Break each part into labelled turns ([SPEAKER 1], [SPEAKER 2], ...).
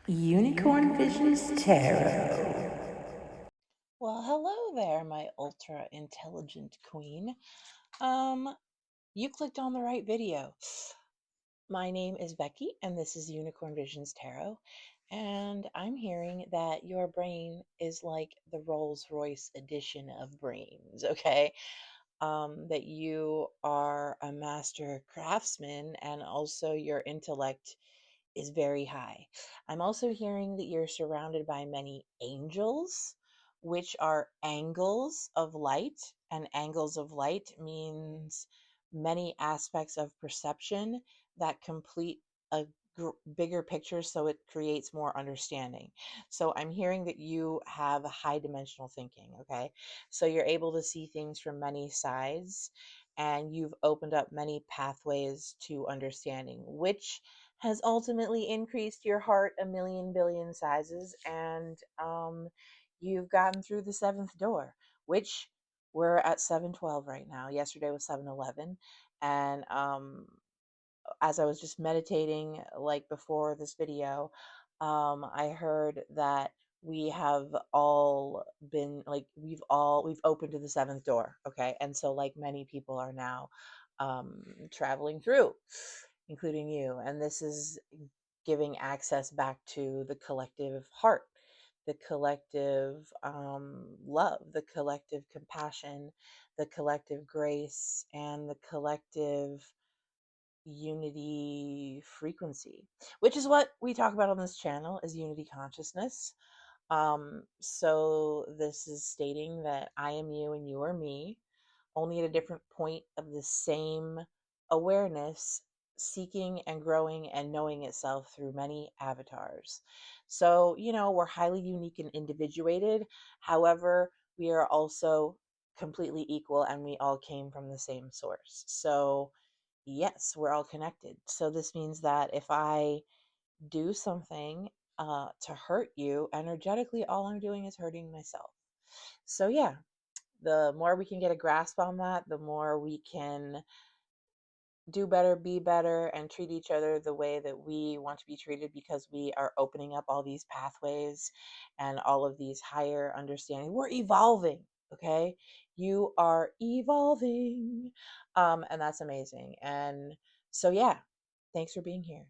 [SPEAKER 1] Unicorn Visions Tarot.
[SPEAKER 2] Well, hello there, my ultra intelligent queen. Um, you clicked on the right video. My name is Becky, and this is Unicorn Visions Tarot. And I'm hearing that your brain is like the Rolls-Royce edition of brains, okay? That you are a master craftsman, and also your intellect is very high. I'm also hearing that you're surrounded by many angels, which are angles of light, and angles of light means many aspects of perception that complete a bigger picture, so it creates more understanding. So I'm hearing that you have high dimensional thinking, okay? So you're able to see things from many sides, and you've opened up many pathways to understanding, which has ultimately increased your heart a million billion sizes, and you've gotten through the seventh door, which we're at 712 right now. Yesterday was 711, and as I was just meditating, like before this video, I heard that we have all been like we've opened to the seventh door, okay? And so like many people are now traveling through, including you, and this is giving access back to the collective heart, the collective love, the collective compassion, the collective grace, and the collective unity frequency, which is what we talk about on this channel, is unity consciousness. So this is stating that I am you and you are me, only at a different point of the same awareness, seeking and growing and knowing itself through many avatars. So, we're highly unique and individuated. However, we are also completely equal, and we all came from the same source. So, yes, we're all connected. So this means that if I do something to hurt you energetically, all I'm doing is hurting myself. So yeah, the more we can get a grasp on that, the more we can do better, be better, and treat each other the way that we want to be treated, because we are opening up all these pathways and all of these higher understanding. We're evolving, okay? You are evolving. And that's amazing. And so, yeah, thanks for being here.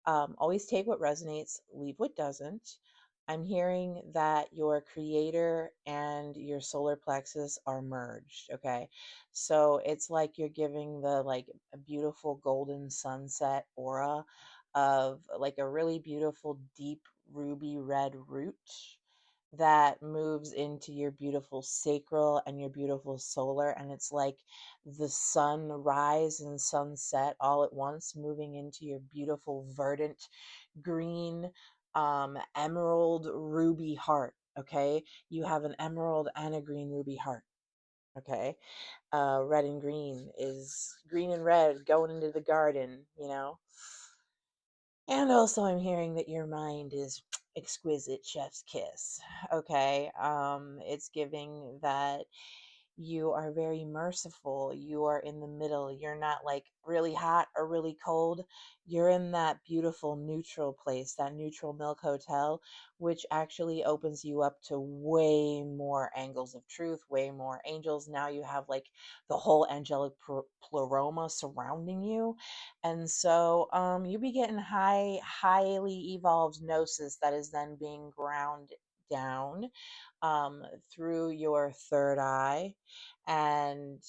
[SPEAKER 2] Always take what resonates, leave what doesn't. I'm hearing that your creator and your solar plexus are merged. Okay. So it's like you're giving the like a beautiful golden sunset aura of like a really beautiful deep ruby red root that moves into your beautiful sacral and your beautiful solar, and it's like the sunrise and sunset all at once, moving into your beautiful verdant green emerald ruby heart. Okay, you have an emerald and a green ruby heart. Okay, red and green is green and red going into the garden. And also, I'm hearing that your mind is exquisite chef's kiss. Okay. It's giving that you are very merciful. You are in the middle. You're not like really hot or really cold. You're in that beautiful neutral place, that neutral milk hotel, which actually opens you up to way more angles of truth, way more angels. Now you have like the whole angelic pleroma surrounding you. And so you be getting highly evolved gnosis that is then being ground down through your third eye, and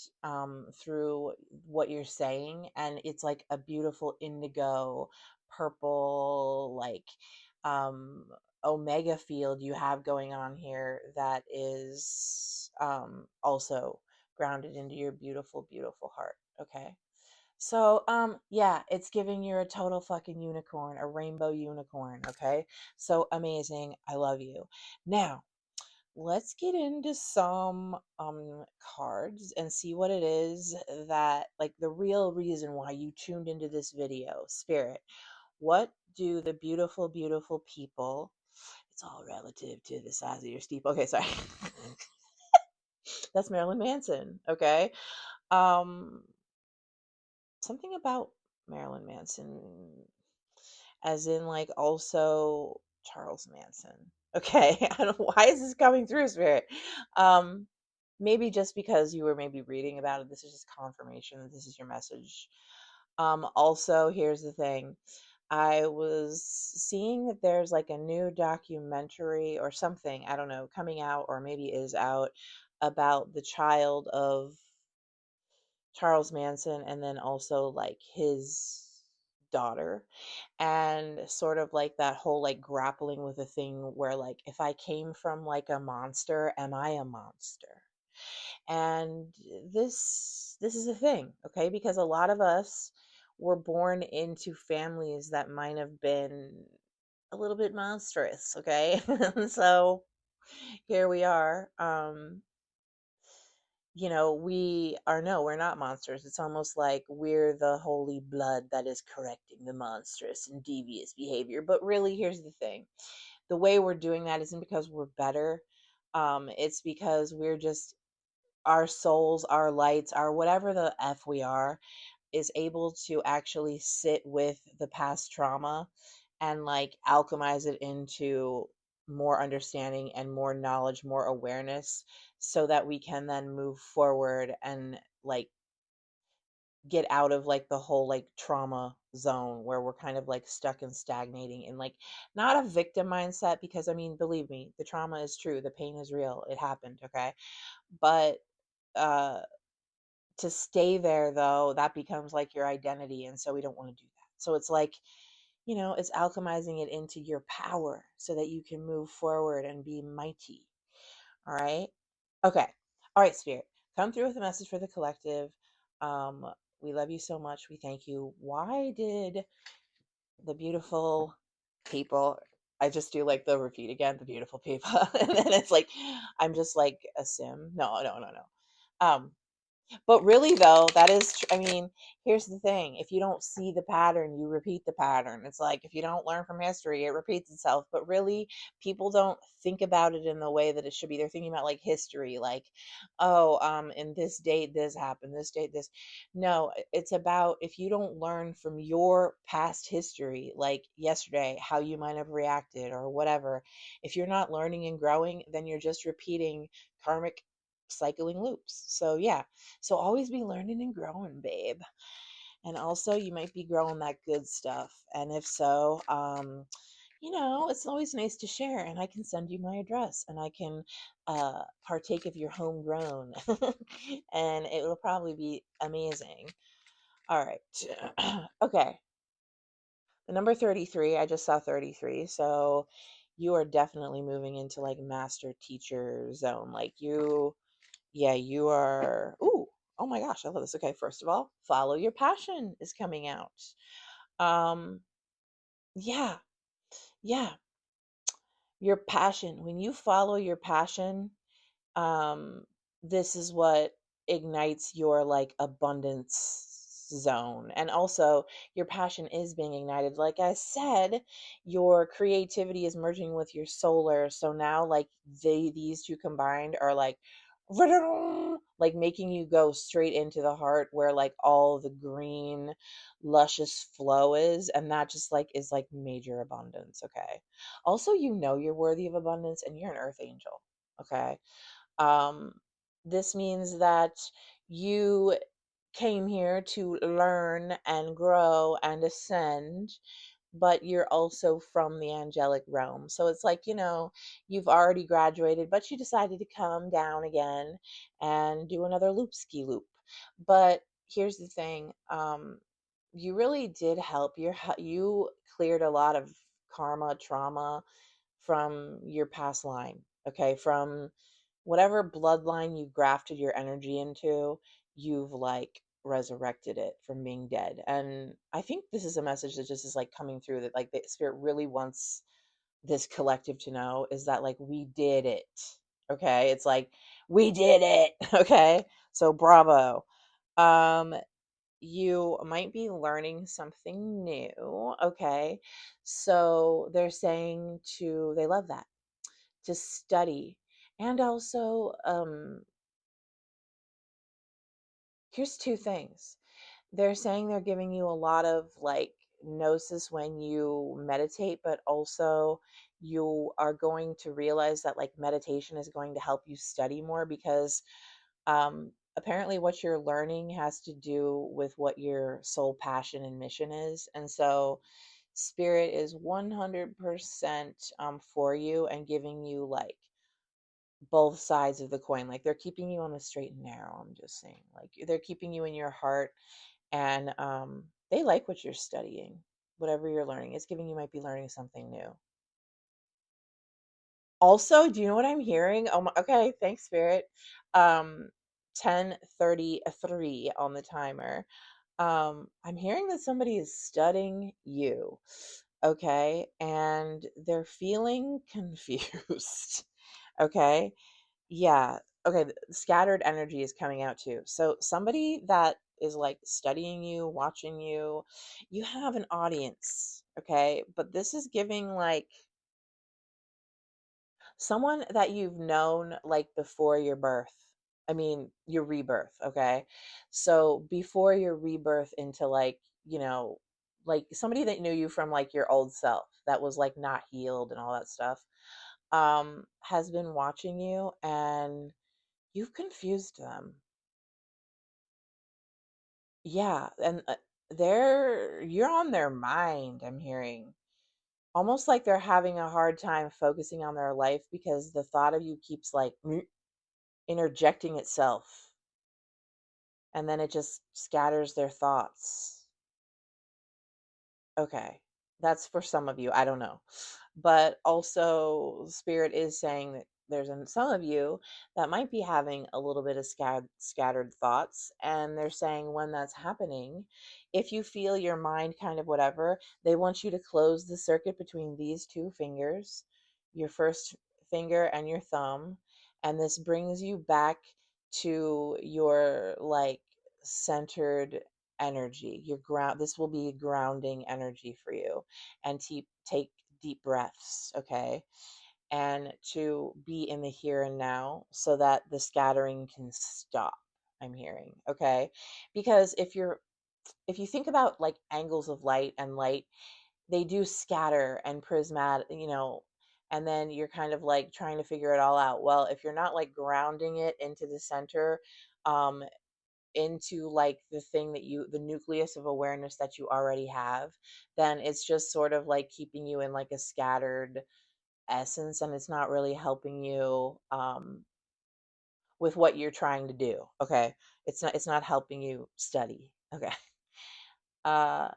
[SPEAKER 2] through what you're saying. And it's like a beautiful indigo purple, like um, omega field you have going on here that is also grounded into your beautiful, beautiful heart. Okay. So, yeah, it's giving you a total fucking unicorn, a rainbow unicorn, okay? So amazing. I love you. Now, let's get into some cards and see what it is that, like, the real reason why you tuned into this video. Spirit, what do the beautiful, beautiful people, it's all relative to the size of your steeple. Okay, sorry. That's Marilyn Manson, okay? Um, something about Marilyn Manson, as in like also Charles Manson. Okay, I don't know why is this coming through, Spirit. Um, Maybe just because you were maybe reading about it. This is just confirmation that this is your message. Also, here's the thing. I was seeing that there's like a new documentary or something, I don't know, coming out or maybe is out about the child of Charles Manson and then also like his daughter, and sort of like that whole like grappling with a thing where like if I came from like a monster, am I a monster? And this is a thing, okay? Because a lot of us were born into families that might have been a little bit monstrous, okay? So here we are. We are, no, we're not monsters. It's almost like we're the holy blood that is correcting the monstrous and devious behavior. But really, here's the thing. The way we're doing that isn't because we're better. It's because we're just our souls, our lights, our whatever the F we are, is able to actually sit with the past trauma and like alchemize it into more understanding and more knowledge, more awareness, so that we can then move forward and like get out of like the whole like trauma zone where we're kind of like stuck and stagnating in like not a victim mindset, because I mean, believe me, the trauma is true, the pain is real, it happened, okay? But uh to stay there though, that becomes like your identity, and so we don't want to do that. So it's like, it's alchemizing it into your power so that you can move forward and be mighty. All right. Okay. All right, Spirit, come through with a message for the collective. um we love you so much, we thank you. Why did the beautiful people, I just do like the repeat again, the beautiful people, and then it's like I'm just like a sim. No, no, no, no. But really, though, that is, I mean, here's the thing. If you don't see the pattern, you repeat the pattern. It's like if you don't learn from history, it repeats itself. But really, people don't think about it in the way that it should be. They're thinking about like history, like, oh, in this date, this happened, this date, this. No, it's about if you don't learn from your past history, like yesterday, how you might have reacted or whatever. If you're not learning and growing, then you're just repeating karmic cycling loops. So, yeah. So always be learning and growing, babe. And also you might be growing that good stuff. And if so, it's always nice to share, and I can send you my address and I can partake of your homegrown. And it will probably be amazing. All right. Okay. The number 33, I just saw 33. So you are definitely moving into like master teacher zone. Like yeah, you are. Ooh, oh my gosh, I love this. Okay, first of all, follow your passion is coming out. Um, yeah, yeah, your passion. When you follow your passion, um this is what ignites your like abundance zone. And also your passion is being ignited, like I said. Your creativity is merging with your solar, so now like these two combined are like like making you go straight into the heart where like all the green luscious flow is, and that just like is like major abundance. Okay, also, you're worthy of abundance and you're an earth angel. Okay. um, this means that you came here to learn and grow and ascend, but you're also from the angelic realm. So it's like, you've already graduated, but you decided to come down again and do another loop ski loop. But here's the thing. You really did help. You cleared a lot of karma, trauma from your past line. Okay. From whatever bloodline you grafted your energy into, you've like resurrected it from being dead. And I think this is a message that just is like coming through, that like the spirit really wants this collective to know, is that like we did it. Okay. It's like we did it. Okay. So bravo. Um, you might be learning something new. Okay. So they're saying they love that, to study. And also, here's two things. They're saying they're giving you a lot of like gnosis when you meditate, but also you are going to realize that like meditation is going to help you study more because apparently what you're learning has to do with what your soul passion and mission is. And so spirit is 100% for you and giving you like both sides of the coin. Like they're keeping you on the straight and narrow. I'm just saying, like they're keeping you in your heart, and they like what you're studying, whatever you're learning. It's giving you might be learning something new. Also, do you know what I'm hearing? Oh my, okay, thanks, Spirit. 10:33 on the timer. I'm hearing that somebody is studying you, okay, and they're feeling confused. Okay. Yeah. Okay. Scattered energy is coming out too. So somebody that is like studying you, watching you, you have an audience. Okay. But this is giving like someone that you've known like before your birth. I mean, your rebirth. Okay. So before your rebirth into like, like somebody that knew you from like your old self that was like not healed and all that stuff, has been watching you and you've confused them. Yeah, and you're on their mind, I'm hearing. Almost like they're having a hard time focusing on their life because the thought of you keeps like interjecting itself and then it just scatters their thoughts. Okay. That's for some of you. I don't know. But also, Spirit is saying that there's some of you that might be having a little bit of scattered thoughts. And they're saying when that's happening, if you feel your mind kind of whatever, they want you to close the circuit between these two fingers, your first finger and your thumb. And this brings you back to your like centered energy, your ground. This will be grounding energy for you, and take deep breaths, okay, and to be in the here and now so that the scattering can stop. I'm hearing, okay, because if you think about like angles of light and light, they do scatter and prismatic, and then you're kind of like trying to figure it all out. Well, if you're not like grounding it into the center, um into like the nucleus of awareness that you already have, then it's just sort of like keeping you in like a scattered essence, and it's not really helping you with what you're trying to do. Okay. It's not helping you study. Okay. uh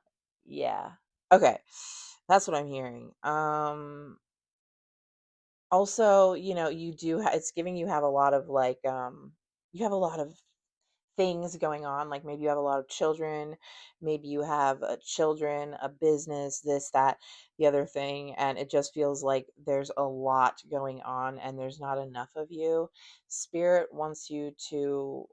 [SPEAKER 2] yeah. Okay. That's what I'm hearing. Also, it's giving you have a lot of like you have a lot of things going on. Like maybe you have a lot of children, maybe you have children, a business, this, that, the other thing. And it just feels like there's a lot going on and there's not enough of you. Spirit wants you to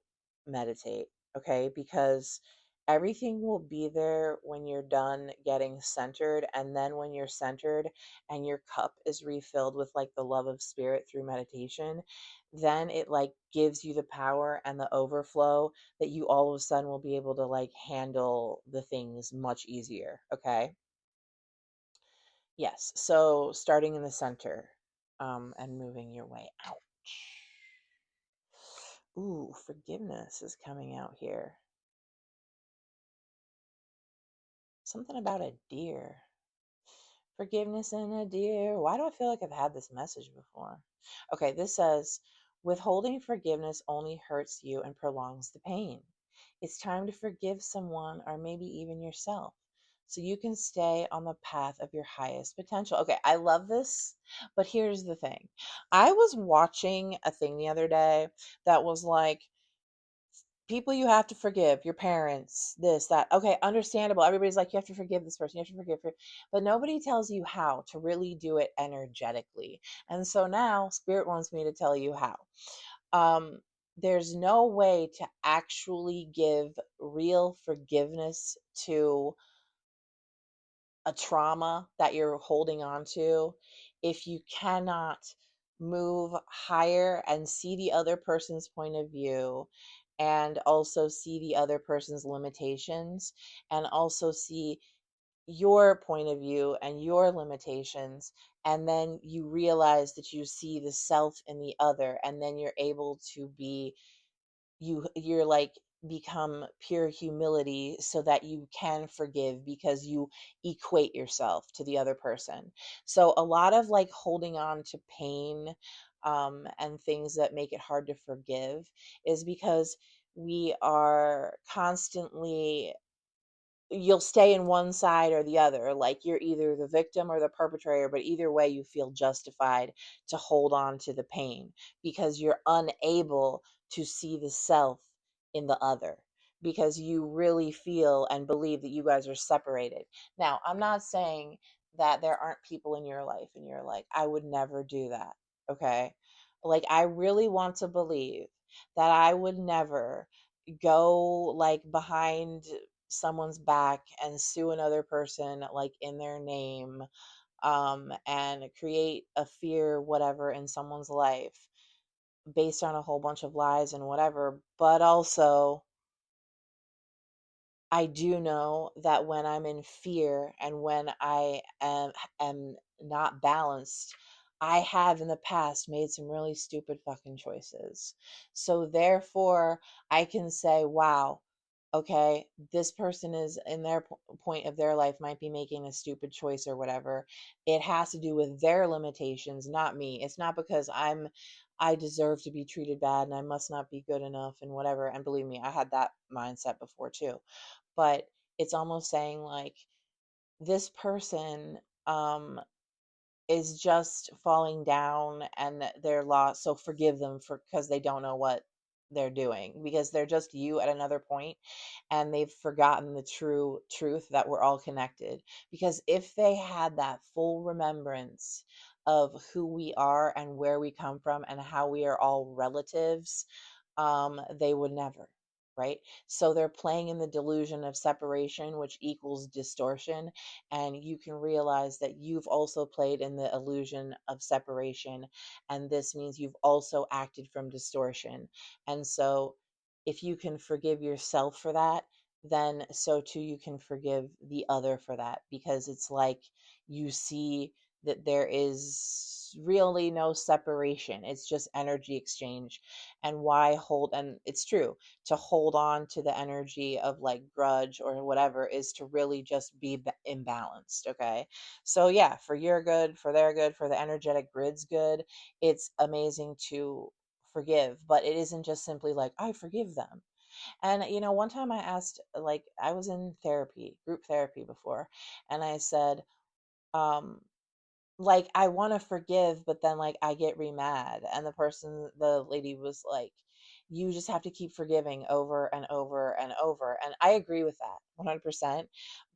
[SPEAKER 2] meditate, okay? Because everything will be there when you're done getting centered. And then when you're centered and your cup is refilled with like the love of spirit through meditation, then it like gives you the power and the overflow that you all of a sudden will be able to like handle the things much easier. Okay. Yes. So starting in the center, and moving your way out. Ooh, forgiveness is coming out here. Something about a deer. Forgiveness and a deer. Why do I feel like I've had this message before? Okay, this says withholding forgiveness only hurts you and prolongs the pain. It's time to forgive someone or maybe even yourself so you can stay on the path of your highest potential. Okay, I love this, but here's the thing. I was watching a thing the other day that was like, people you have to forgive, your parents, this, that. Okay, understandable. Everybody's like, you have to forgive this person, you have to forgive, but nobody tells you how to really do it energetically. And so now, Spirit wants me to tell you how. Um, there's no way to actually give real forgiveness to a trauma that you're holding on to if you cannot move higher and see the other person's point of view, and also see the other person's limitations, and also see your point of view and your limitations, and then you realize that you see the self in the other, and then you're able to be, you're like, become pure humility so that you can forgive because you equate yourself to the other person. So a lot of like holding on to pain, and things that make it hard to forgive is because we are constantly, you'll stay in one side or the other. Like you're either the victim or the perpetrator, but either way, you feel justified to hold on to the pain because you're unable to see the self in the other, because you really feel and believe that you guys are separated. Now, I'm not saying that there aren't people in your life and you're like, I would never do that. Okay. Like, I really want to believe that I would never go like behind someone's back and sue another person like in their name, and create a fear whatever in someone's life based on a whole bunch of lies and whatever. But also, I do know that when I'm in fear and when am not balanced, I have in the past made some really stupid fucking choices. So therefore, I can say, wow, okay, this person is in their point of their life might be making a stupid choice or whatever. It has to do with their limitations, not me. It's not because I deserve to be treated bad and I must not be good enough and whatever. And believe me, I had that mindset before too. But it's almost saying like, this person is just falling down and they're lost, so forgive them for, because they don't know what they're doing, because they're just you at another point and they've forgotten the true truth that we're all connected. Because if they had that full remembrance of who we are and where we come from and how we are all relatives, they would never, right? So they're playing in the delusion of separation, which equals distortion. And you can realize that you've also played in the illusion of separation. And this means you've also acted from distortion. And so if you can forgive yourself for that, then so too you can forgive the other for that, because it's like you see that there is really no separation. It's just energy exchange. And why hold, and it's true, to hold on to the energy of like grudge or whatever is to really just be imbalanced. Okay. So yeah, for your good, for their good, for the energetic grid's good, it's amazing to forgive, but it isn't just simply like, I forgive them. And one time I asked, like, I was in therapy, group therapy before, and I said, um, like, I want to forgive, but then like I get re mad. And the lady was like, you just have to keep forgiving over and over and over. And I agree with that 100%.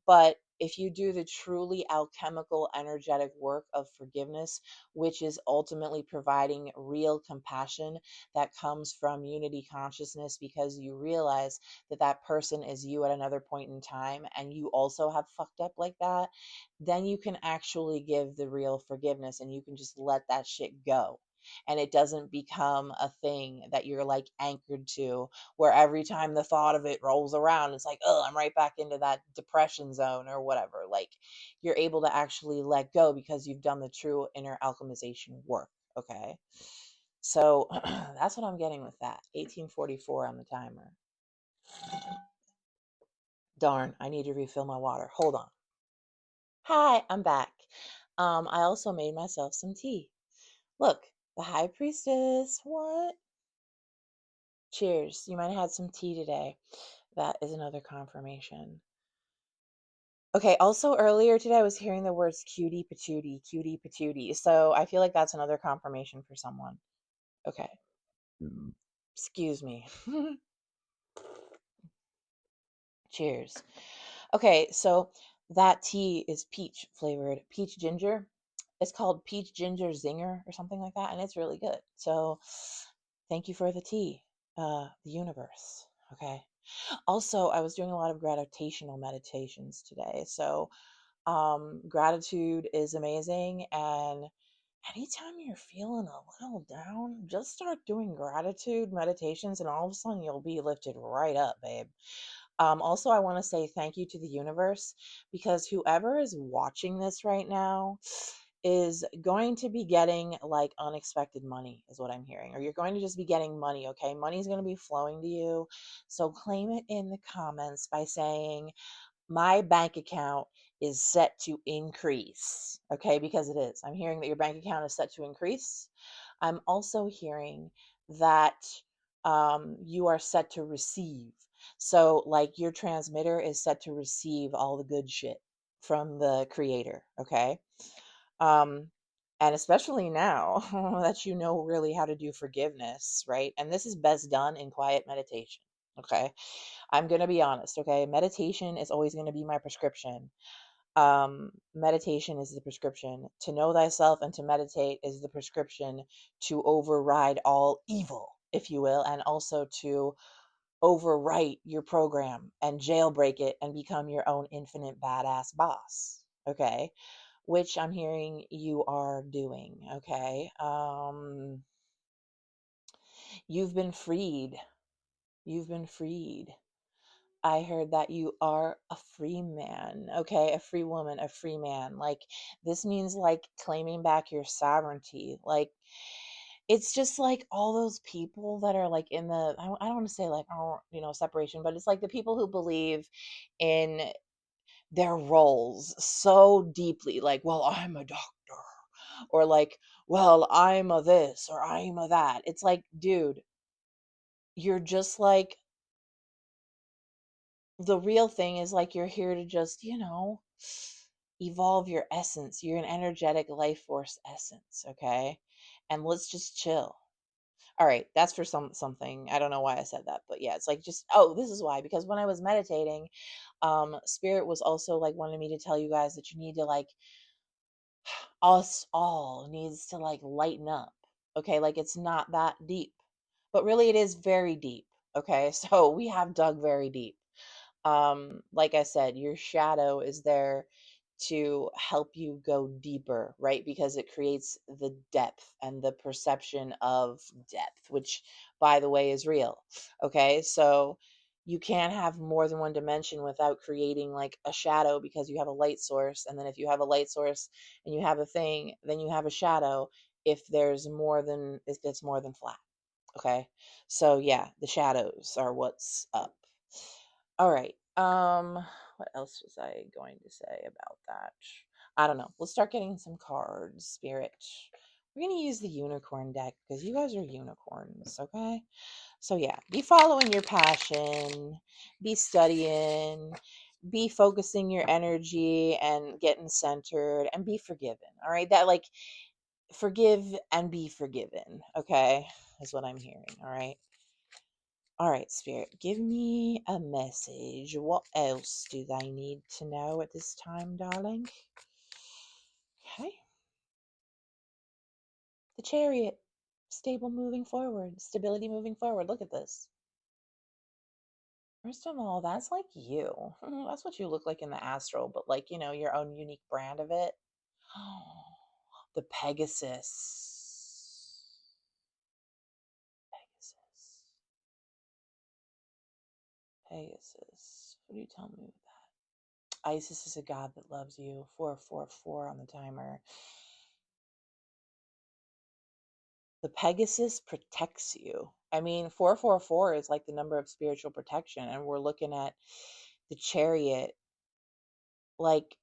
[SPEAKER 2] But if you do the truly alchemical, energetic work of forgiveness, which is ultimately providing real compassion that comes from unity consciousness, because you realize that that person is you at another point in time and you also have fucked up like that, then you can actually give the real forgiveness and you can just let that shit go. And it doesn't become a thing that you're like anchored to, where every time the thought of it rolls around, it's like, oh, I'm right back into that depression zone or whatever. Like, you're able to actually let go because you've done the true inner alchemization work. Okay. So that's what I'm getting with that. 1844 on the timer. Darn, I need to refill my water. Hold on. Hi, I'm back. I also made myself some tea. Look, the high priestess. What? Cheers. You might have had some tea today. That is another confirmation. Okay, also earlier today I was hearing the words cutie patootie. So I feel like that's another confirmation for someone. Okay. Excuse me. Cheers. Okay, so that tea is peach flavored, peach ginger. It's called peach ginger zinger or something like that, and it's really good. So thank you for the tea, the universe. Okay. Also, I was doing a lot of gravitational meditations today. So gratitude is amazing. And anytime you're feeling a little down, just start doing gratitude meditations, and all of a sudden you'll be lifted right up, babe. Also, I want to say thank you to the universe, because whoever is watching this right now is going to be getting like unexpected money, is what I'm hearing. Or you're going to just be getting money, okay? Money's going to be flowing to you. So claim it in the comments by saying, my bank account is set to increase, okay? Because it is. I'm hearing that your bank account is set to increase. I'm also hearing that you are set to receive. So, like, your transmitter is set to receive all the good shit from the creator, okay? Um, and especially now that you know really how to do forgiveness, right? And this is best done in quiet meditation, okay? I'm going to be honest, okay? Meditation is always going to be my prescription. Meditation is the prescription. To know thyself and to meditate is the prescription to override all evil, if you will, and also to overwrite your program and jailbreak it and become your own infinite badass boss. Okay. Which I'm hearing you are doing. Okay. You've been freed. You've been freed. I heard that you are a free man, okay? A free woman, a free man. Like, this means like claiming back your sovereignty. Like, it's just like all those people that are like in the, I don't want to say like, oh, separation, but it's like the people who believe in their roles so deeply. Like, well, I'm a doctor. Or like, well, I'm a this or I'm a that. It's like, dude, you're just like, the real thing is like you're here to just, evolve your essence. You're an energetic life force essence, okay? And let's just chill. All right, that's for something. I don't know why I said that, but yeah, it's like just, oh, this is why, because when I was meditating, spirit was also like wanting me to tell you guys that you need to like, us all needs to like lighten up. Okay? Like, it's not that deep. But really it is very deep. Okay? So we have dug very deep. Like I said, your shadow is there to help you go deeper, right? Because it creates the depth and the perception of depth, which, by the way, is real. Okay, so you can't have more than one dimension without creating like a shadow, because you have a light source, and then if you have a light source and you have a thing, then you have a shadow. If it's more than flat. Okay, so yeah, the shadows are what's up. All right. What else was I going to say about that? I don't know. Let's start getting some cards, Spirit. We're going to use the unicorn deck because you guys are unicorns, okay? So yeah, be following your passion, be studying, be focusing your energy and getting centered, and be forgiven. All right? That, like, forgive and be forgiven, okay? Is what I'm hearing, all right? All right, Spirit, give me a message. What else do they need to know at this time, darling? Okay. The Chariot. Stable moving forward. Stability moving forward. Look at this. First of all, that's like you. That's what you look like in the astral, but like, your own unique brand of it. The Pegasus. Pegasus. Pegasus. What do you tell me with that? Isis is a god that loves you. 444 on the timer. The Pegasus protects you. I mean, 444 is like the number of spiritual protection, and we're looking at the Chariot. Like,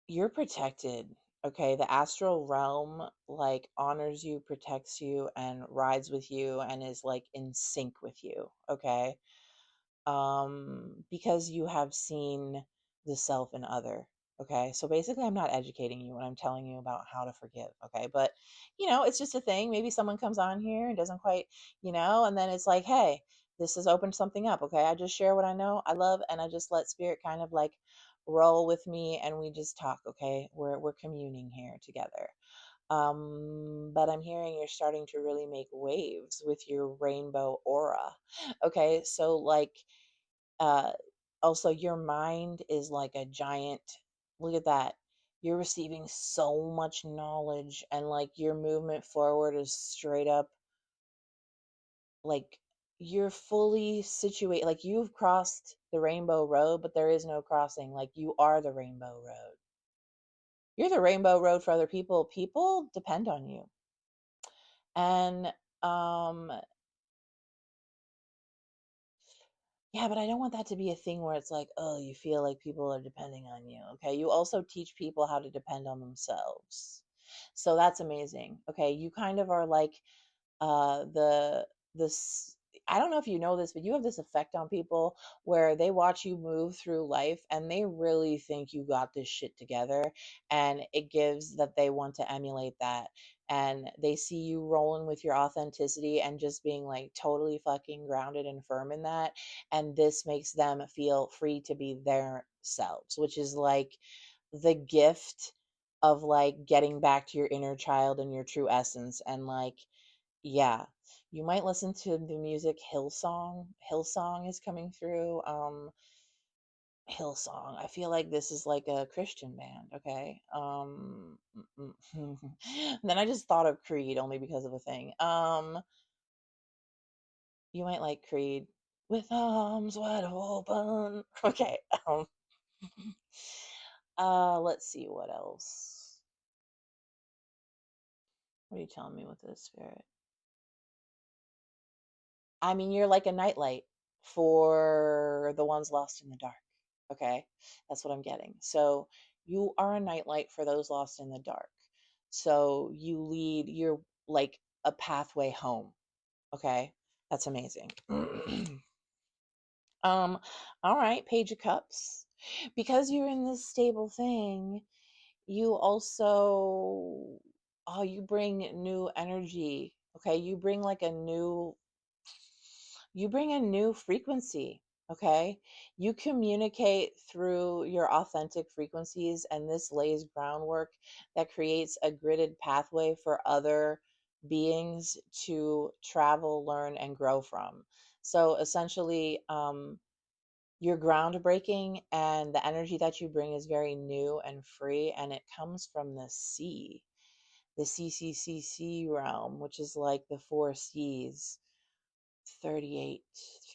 [SPEAKER 2] you're protected. Okay, the astral realm like honors you, protects you, and rides with you, and is like in sync with you. Okay, because you have seen the self and other. Okay, so basically, I'm not educating you when I'm telling you about how to forgive. Okay, but it's just a thing. Maybe someone comes on here and doesn't quite, and then it's like, hey, this has opened something up. Okay, I just share what I know, I love, and I just let spirit kind of like roll with me, and we just talk. Okay, we're communing here together. But I'm hearing you're starting to really make waves with your rainbow aura. Okay, so like, uh also your mind is like a giant, look at that, you're receiving so much knowledge, and like your movement forward is straight up like you're fully situated, like you've crossed the rainbow road, but there is no crossing. Like you are the rainbow road. You're the rainbow road for other people. People depend on you. And um yeah, but I don't want that to be a thing where it's like, oh, you feel like people are depending on you. Okay. You also teach people how to depend on themselves. So that's amazing. Okay. You kind of are like the this I don't know if you know this, but you have this effect on people where they watch you move through life and they really think you got this shit together, and it gives that they want to emulate that, and they see you rolling with your authenticity and just being like totally fucking grounded and firm in that, and this makes them feel free to be their selves, which is like the gift of like getting back to your inner child and your true essence. And like, yeah, you might listen to the music Hillsong. Hillsong is coming through. Hillsong. I feel like this is like a Christian band, okay? Then I just thought of Creed only because of a thing. You might like Creed with arms wide open. Okay. Let's see what else. What are you telling me with this, spirit? I mean, you're like a nightlight for the ones lost in the dark. Okay. That's what I'm getting. So you are a nightlight for those lost in the dark. So you're like a pathway home. Okay. That's amazing. um, all right, Page of Cups. Because you're in this stable thing, you also, oh, you bring new energy. Okay. You bring a new frequency. Okay. You communicate through your authentic frequencies, and this lays groundwork that creates a gridded pathway for other beings to travel, learn, and grow from. So essentially, you're groundbreaking, and the energy that you bring is very new and free, and it comes from the sea, the CCCC realm, which is like the four C's. 38,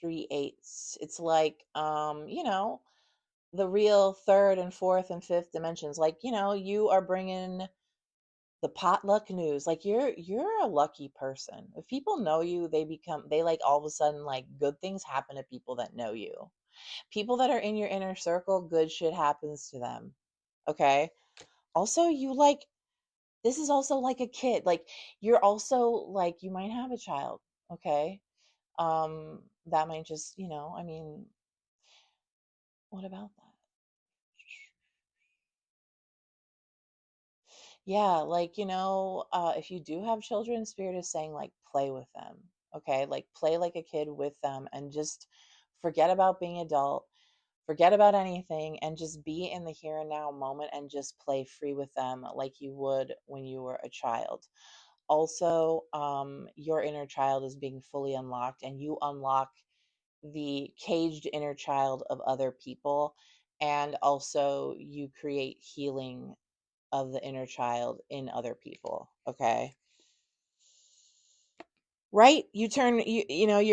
[SPEAKER 2] 3/8. It's like, the real third and fourth and fifth dimensions. Like, you are bringing the potluck news. Like you're a lucky person. If people know you, they like all of a sudden like good things happen to people that know you. People that are in your inner circle, good shit happens to them. Okay? Also, you like this is also like a kid. Like you're also like you might have a child, okay? That might just, I mean, what about that? Yeah, like, if you do have children, spirit is saying like play with them. Okay? Like play like a kid with them and just forget about being adult, forget about anything, and just be in the here and now moment and just play free with them like you would when you were a child. Also, your inner child is being fully unlocked, and you unlock the caged inner child of other people, and also you create healing of the inner child in other people. Okay? Right? You're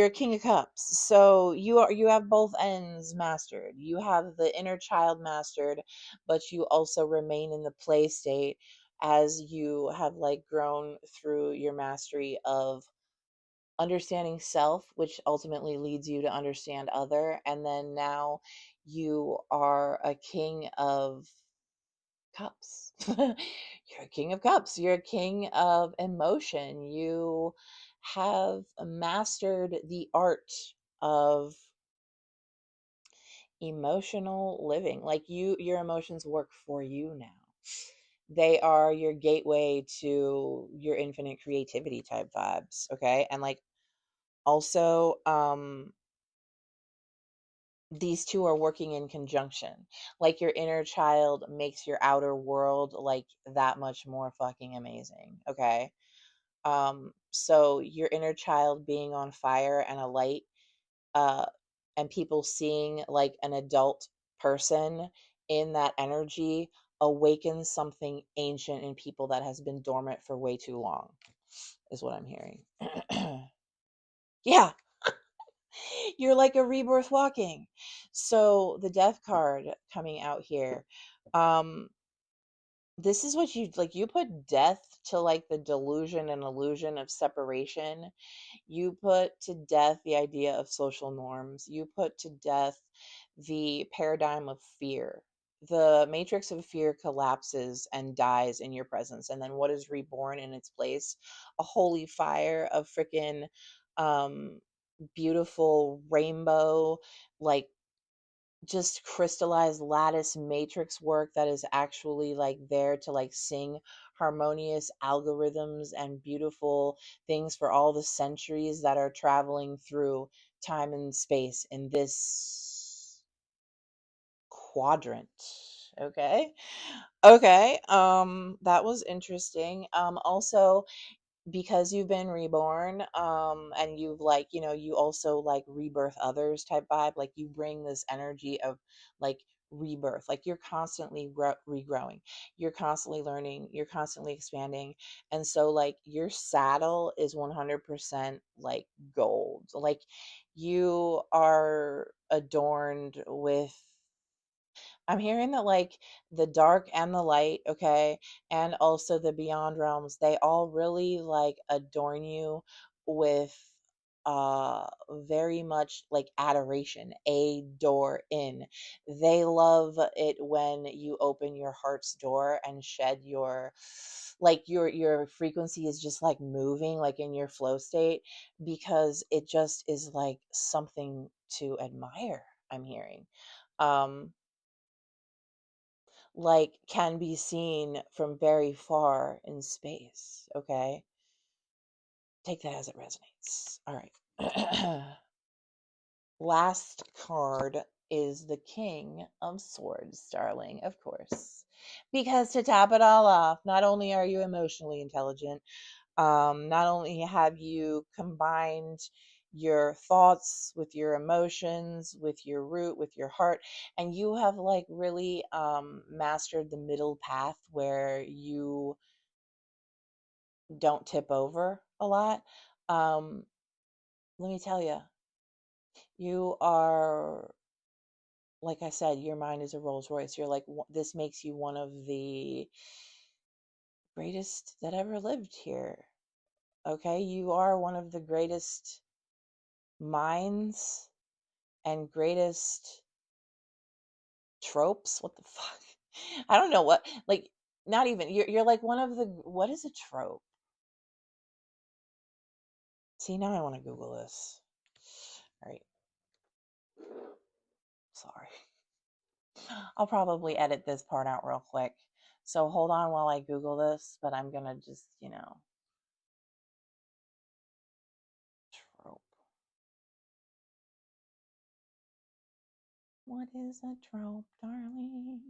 [SPEAKER 2] a king of cups, so you have both ends mastered. You have the inner child mastered, but you also remain in the play state as you have like grown through your mastery of understanding self, which ultimately leads you to understand other. And then now you are a king of cups. You're a king of cups. You're a king of emotion. You have mastered the art of emotional living. Like your emotions work for you now. They are your gateway to your infinite creativity type vibes. Okay. And like also, these two are working in conjunction. Like your inner child makes your outer world like that much more fucking amazing. Okay. So your inner child being on fire and a light, uh, and people seeing like an adult person in that energy awakens something ancient in people that has been dormant for way too long, is what I'm hearing. Yeah. You're like a rebirth walking. So the death card coming out here, um, this is what you like. You put death to like the delusion and illusion of separation. You put to death the idea of social norms. You put to death the paradigm of fear. The matrix of fear collapses and dies in your presence. And then what is reborn in its place? A holy fire of freaking um, beautiful rainbow, like just crystallized lattice matrix work that is actually like there to like sing harmonious algorithms and beautiful things for all the centuries that are traveling through time and space in this quadrant. Okay. Okay. That was interesting. Also, because you've been reborn, and you've like, you also like rebirth others type vibe, like you bring this energy of like rebirth, like you're constantly regrowing, you're constantly learning, you're constantly expanding. And so like your saddle is 100% like gold, like you are adorned with, I'm hearing that like the dark and the light, okay, and also the beyond realms, they all really like adorn you with very much like adoration, a door in. They love it when you open your heart's door and shed your, like your frequency is just like moving like in your flow state, because it just is like something to admire, I'm hearing. Um like can be seen from very far in space. Okay. Take that as it resonates. All right. Last card is the King of Swords, darling, of course. Because to top it all off, not only are you emotionally intelligent, not only have you combined your thoughts with your emotions, with your root, with your heart, and you have like really mastered the middle path where you don't tip over a lot. Um, Let me tell you, you are, like I said, your mind is a Rolls-Royce. You're like, this makes you one of the greatest that ever lived here. Okay, you are one of the greatest minds and greatest tropes. What the fuck? I don't know what, like, not even, you're like one of the, what is a trope? See, now I want to Google this. All right, sorry. I'll probably edit this part out real quick. So hold on while I Google this, but I'm gonna just, trope. What is a trope, darling?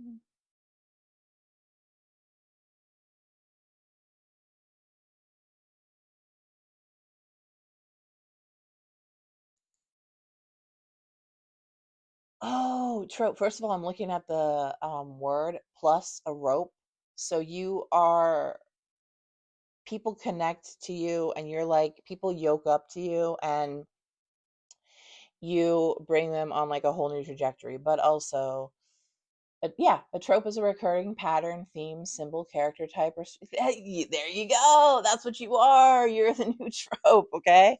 [SPEAKER 2] Oh, trope. First of all, I'm looking at the word plus a rope. So you are, people connect to you and you're like, people yoke up to you and you bring them on like a whole new trajectory. But also, yeah, a trope is a recurring pattern, theme, symbol, character type, or there you go. That's what you are. You're the new trope, okay?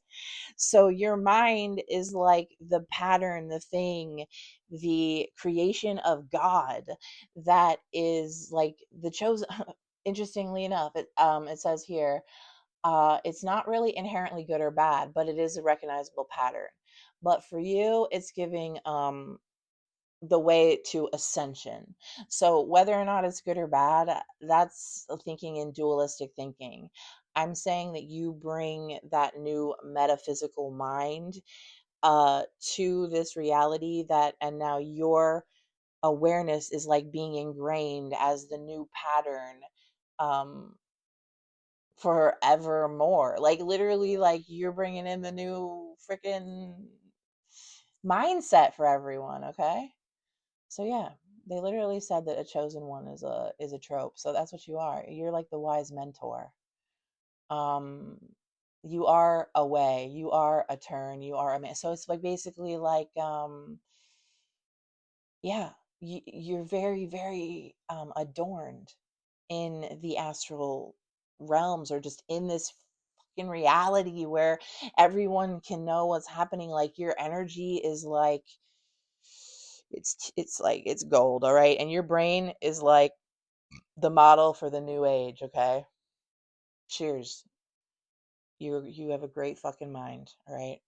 [SPEAKER 2] So your mind is like the pattern, the thing, the creation of God that is like the chosen. Interestingly enough, it says here, it's not really inherently good or bad, but it is a recognizable pattern. But for you, it's giving the way to ascension. So whether or not it's good or bad, that's thinking in dualistic thinking. I'm saying that you bring that new metaphysical mind to this reality, that, and now your awareness is like being ingrained as the new pattern um forevermore, like literally, like you're bringing in the new freaking mindset for everyone. Okay. So yeah, they literally said that a chosen one is a trope. So that's what you are. You're like the wise mentor. Um You are a way, you are a turn, you are a man. So it's like basically like yeah, you're very, very adorned in the astral realms, or just in this fucking reality where everyone can know what's happening. Like your energy is like it's like it's gold, all right? And your brain is like the model for the new age, okay? Cheers. You have a great fucking mind, all right?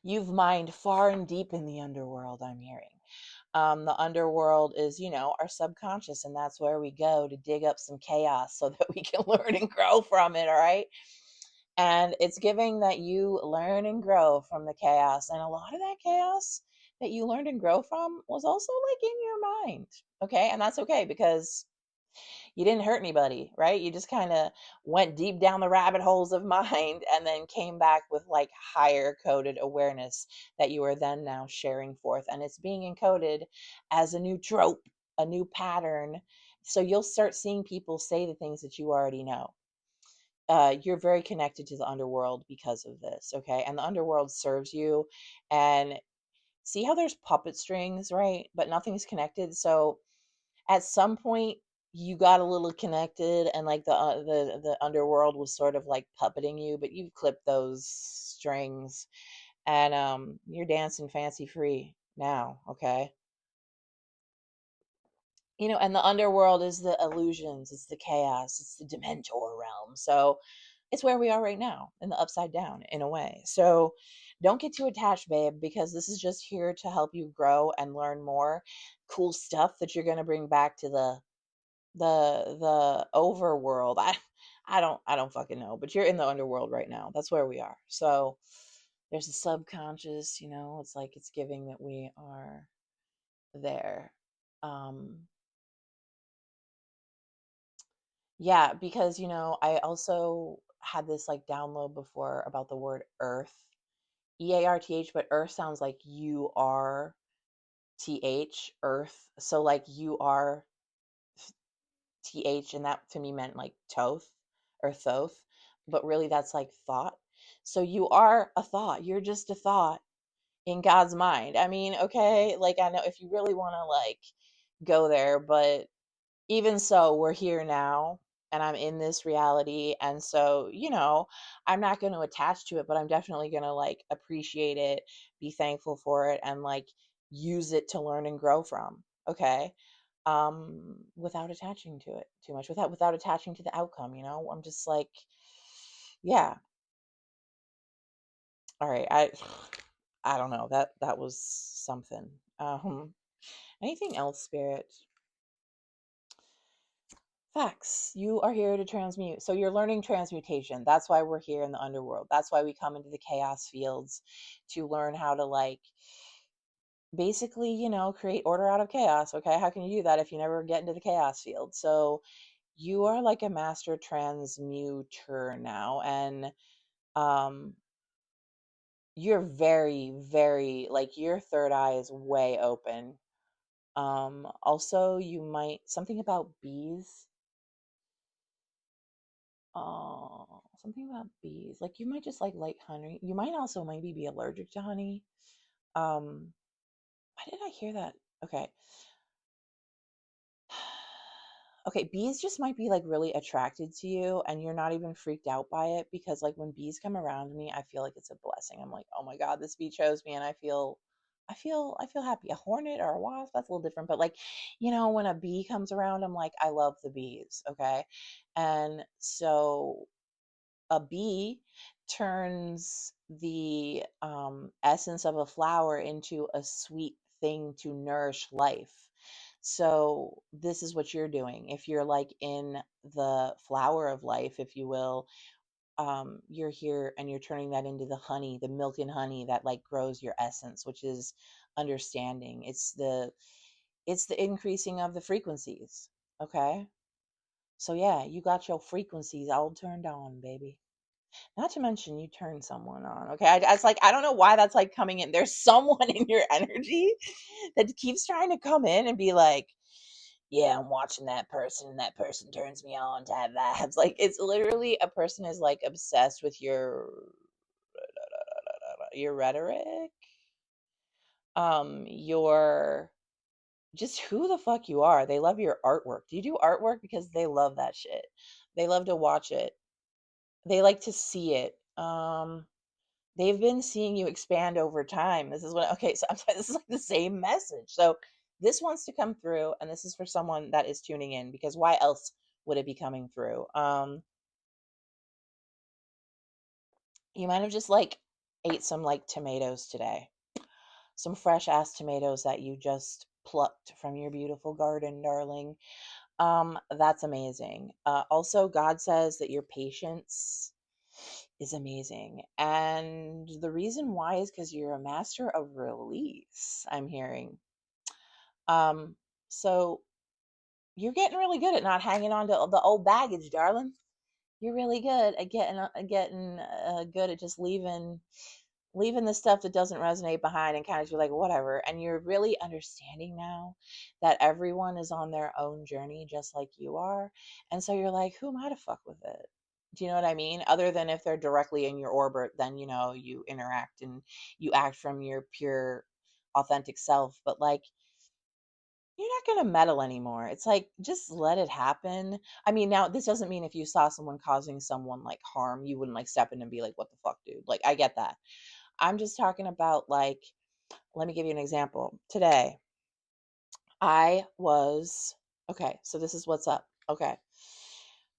[SPEAKER 2] You've mined far and deep in the underworld, I'm hearing. The underworld is, our subconscious, and that's where we go to dig up some chaos so that we can learn and grow from it, all right? And it's giving that you learn and grow from the chaos. And a lot of that chaos that you learned and grow from was also like in your mind, okay? And that's okay because you didn't hurt anybody, right? You just kind of went deep down the rabbit holes of mind and then came back with like higher coded awareness that you are then now sharing forth. And it's being encoded as a new trope, a new pattern. So you'll start seeing people say the things that you already know. You're very connected to the underworld because of this, okay? And the underworld serves you. And see how there's puppet strings, right? But nothing's connected. So at some point you got a little connected, and like the underworld was sort of like puppeting you, but you've clipped those strings, and you're dancing fancy free now, okay? And the underworld is the illusions, it's the chaos, it's the dementor realm. So it's where we are right now, in the upside down, in a way. So don't get too attached, babe, because this is just here to help you grow and learn more cool stuff that you're going to bring back to the overworld. I don't fucking know, but you're in the underworld right now. That's where we are. So there's a subconscious, it's like it's giving that we are there. Um yeah, because I also had this like download before about the word earth. EARTH, but earth sounds like you are earth. So like you are th, and that to me meant like toth or thoth, but really that's like thought. So you are a thought, you're just a thought in God's mind. I mean, okay, like I know if you really want to like go there, but even so, we're here now, and I'm in this reality, and so I'm not going to attach to it, but I'm definitely going to like appreciate it, be thankful for it, and like use it to learn and grow from, okay? Without attaching to it too much, without attaching to the outcome. I'm just like, yeah, all right. I don't know, that was something. Anything else, spirit? Facts. You are here to transmute. So you're learning transmutation. That's why we're here in the underworld. That's why we come into the chaos fields, to learn how to like basically, create order out of chaos. Okay. How can you do that if you never get into the chaos field? So you are like a master transmuter now. And um you're very, very like your third eye is way open. Also you might something about bees. Oh, something about bees. Like you might just like honey. You might also maybe be allergic to honey. Um, why did I hear that? Okay. Okay, bees just might be like really attracted to you, and you're not even freaked out by it, because like when bees come around me, I feel like it's a blessing. I'm like, "Oh my God, this bee chose me," and I feel happy. A hornet or a wasp, that's a little different, but like, when a bee comes around, I'm like, I love the bees, okay? And so a bee turns the essence of a flower into a sweet thing to nourish life. So, this is what you're doing. If you're like in the flower of life, if you will, you're here and you're turning that into the honey, the milk and honey that like grows your essence, which is understanding. It's the increasing of the frequencies. Okay. So, yeah, you got your frequencies all turned on, baby. Not to mention you turn someone on. Okay. It's like, I don't know why that's like coming in. There's someone in your energy that keeps trying to come in and be like, yeah, I'm watching that person and that person turns me on type vibes. Like it's literally a person is like obsessed with your rhetoric, your just who the fuck you are. They love your artwork. Do you do artwork? Because they love that shit. They love to watch it. They like to see it. They've been seeing you expand over time. This is what okay, so I'm sorry, this is like the same message. So this wants to come through, and this is for someone that is tuning in because why else would it be coming through? You might have just like ate some like tomatoes today. Some fresh ass tomatoes that you just plucked from your beautiful garden, darling. That's amazing. Also, God says that your patience is amazing. And the reason why is because you're a master of release, I'm hearing. Um, so you're getting really good at not hanging on to the old baggage, darling. You're really good at getting good at just leaving the stuff that doesn't resonate behind and kind of be like whatever, and you're really understanding now that everyone is on their own journey just like you are, and so you're like, who am I to fuck with it? Do you know what I mean? Other than if they're directly in your orbit, then you interact and you act from your pure authentic self, but like you're not going to meddle anymore. It's like just let it happen. I mean, now this doesn't mean if you saw someone causing someone like harm, you wouldn't like step in and be like, what the fuck, dude? Like I get that. I'm just talking about like, let me give you an example. Today, I was, okay, so this is what's up. Okay.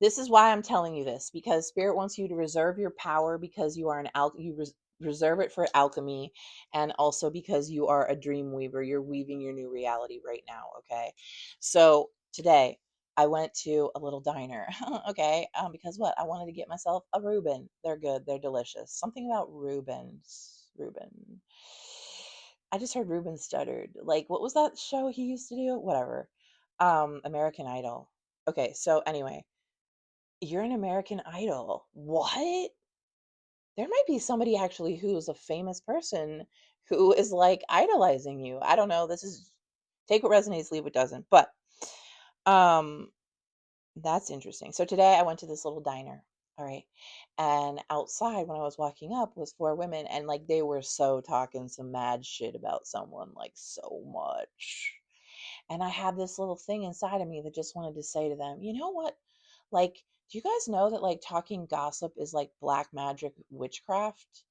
[SPEAKER 2] This is why I'm telling you this because spirit wants you to reserve your power because you are reserve it for alchemy, and also because you are a dream weaver. You're weaving your new reality right now, okay? So, today I went to a little diner, okay? Because what? I wanted to get myself a Reuben. They're good, they're delicious. Something about Reubens. Reuben. I just heard Reuben stuttered. Like, what was that show he used to do? Whatever. American Idol. Okay, so anyway, you're an American Idol. What? There might be somebody actually who's a famous person who is like idolizing you. I don't know. This is take what resonates, leave what doesn't. But um that's interesting. So today I went to this little diner. All right. And outside when I was walking up was four women and like they were so talking some mad shit about someone, like so much. And I had this little thing inside of me that just wanted to say to them, you know what? Like, do you guys know that like talking gossip is like black magic witchcraft?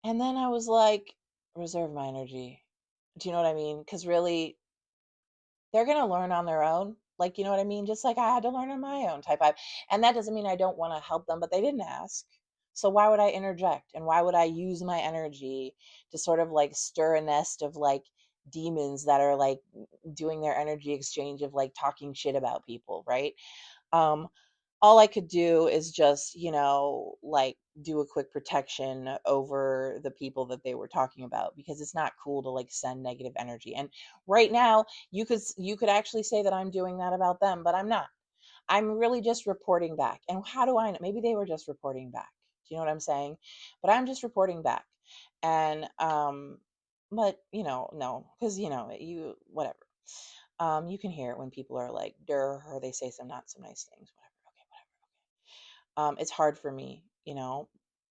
[SPEAKER 2] And then I was like, reserve my energy. Do you know what I mean? Because really, they're going to learn on their own. Like, you know what I mean? Just like I had to learn on my own type vibe. And that doesn't mean I don't want to help them, but they didn't ask. So why would I interject? And why would I use my energy to sort of like stir a nest of like demons that are like doing their energy exchange of like talking shit about people, right? Um, all I could do is just, like do a quick protection over the people that they were talking about because it's not cool to like send negative energy. And right now, you could actually say that I'm doing that about them, but I'm not. I'm really just reporting back. And how do I know? Maybe they were just reporting back. Do you know what I'm saying? But I'm just reporting back. And but no, because you whatever. You can hear it when people are like, "Der," or they say some not so nice things, whatever. Okay, whatever. It's hard for me,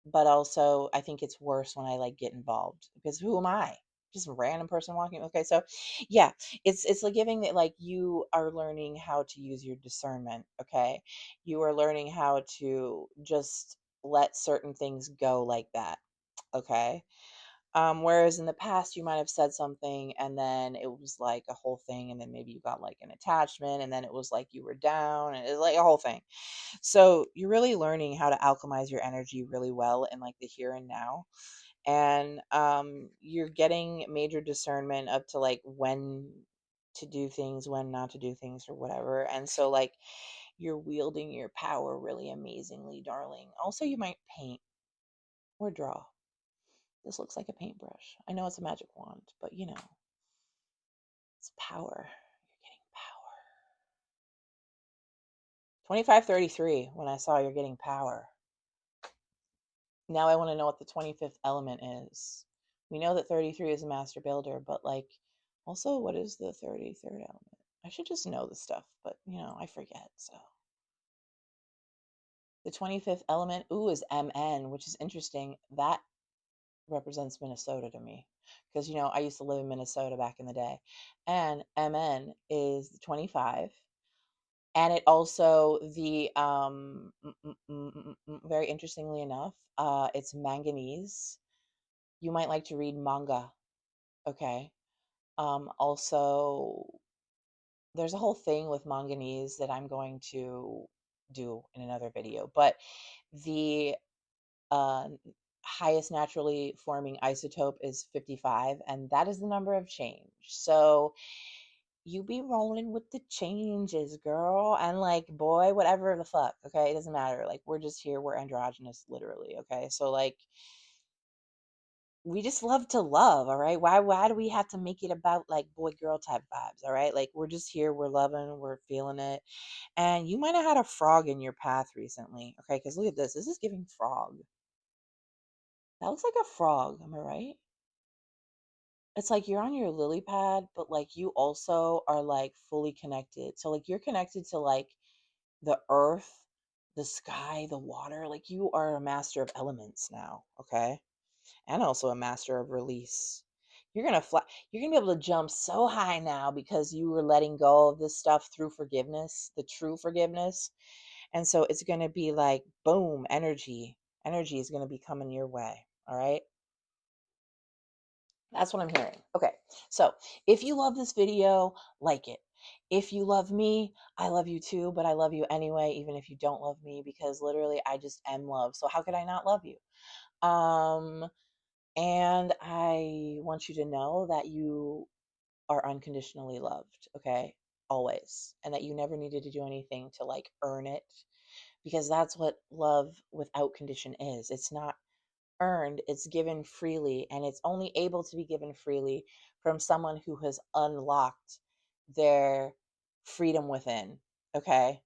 [SPEAKER 2] but also I think it's worse when I like get involved because who am I? Just a random person walking. Okay, so yeah, it's like giving that like you are learning how to use your discernment. Okay, you are learning how to just let certain things go like that. Okay, whereas in the past, you might have said something and then it was like a whole thing, and then maybe you got like an attachment, and then it was like you were down, and it was like a whole thing. So you're really learning how to alchemize your energy really well in like the here and now. And you're getting major discernment up to like when to do things, when not to do things, or whatever. And so, like, you're wielding your power really amazingly, darling. Also, you might paint or draw. This looks like a paintbrush. I know it's a magic wand, but it's power. You're getting power. 2533, when I saw you're getting power. Now I want to know what the 25th element is. We know that 33 is a master builder, but like, also, what is the 33rd element? I should just know the stuff, but I forget. So the 25th element, ooh, is MN, which is interesting. That represents Minnesota to me because I used to live in Minnesota back in the day, and MN is the 25, and it also the very interestingly enough, it's manganese. You might like to read manga, okay? Also, there's a whole thing with manganese that I'm going to do in another video, but the uh, highest naturally forming isotope is 55, and that is the number of change. So you be rolling with the changes, girl, and like, boy, whatever the fuck, okay? It doesn't matter. Like, we're just here, we're androgynous, literally, okay? So, like, we just love to love, all right? Why do we have to make it about like boy girl type vibes, all right? Like, we're just here, we're loving, we're feeling it. And you might have had a frog in your path recently, okay? Because look at this. This is giving frog. That looks like a frog, am I right? It's like you're on your lily pad, but like you also are like fully connected. So like you're connected to like the earth, the sky, the water. Like you are a master of elements now, okay? And also a master of release. You're gonna fly. You're gonna be able to jump so high now because you were letting go of this stuff through forgiveness, the true forgiveness. And so it's gonna be like boom, energy. Energy is gonna be coming your way. All right. That's what I'm hearing. Okay. So if you love this video, like it. If you love me, I love you too, but I love you anyway, even if you don't love me, because literally I just am love. So how could I not love you? Um, and I want you to know that you are unconditionally loved, okay? Always. And that you never needed to do anything to like earn it, because that's what love without condition is. It's not earned, it's given freely, and it's only able to be given freely from someone who has unlocked their freedom within, okay?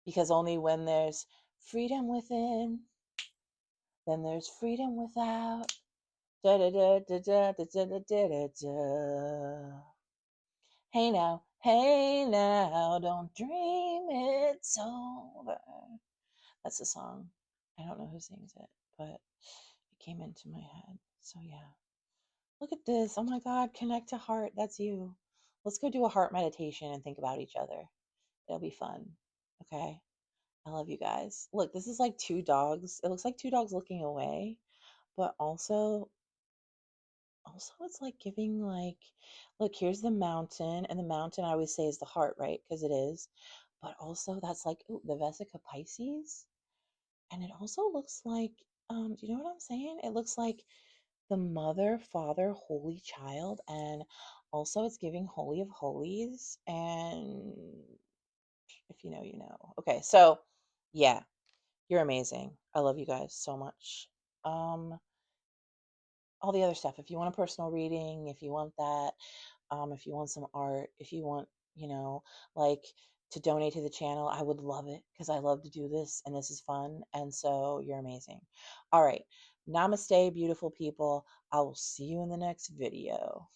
[SPEAKER 2] Because only when there's freedom within, then there's freedom without. Da da da da da da da da da da. Hey now, don't dream it's over. That's the song. I don't know who sings it, but it came into my head. So yeah. Look at this. Oh my God, connect to heart. That's you. Let's go do a heart meditation and think about each other. It'll be fun. Okay. I love you guys. Look, this is like two dogs. It looks like two dogs looking away, but also it's like giving like, look, here's the mountain, and the mountain I always say is the heart, right? Because it is. But also that's like, ooh, the Vesica Pisces. And it also looks like, do you know what I'm saying? It looks like the mother, father, holy child, and also it's giving holy of holies. And if you know, you know. Okay, so yeah, you're amazing. I love you guys so much. Um, all the other stuff. If you want a personal reading, if you want that, if you want some art, if you want, you know, like to donate to the channel, I would love it because I love to do this and this is fun. And so you're amazing. All right. Namaste, beautiful people. I will see you in the next video.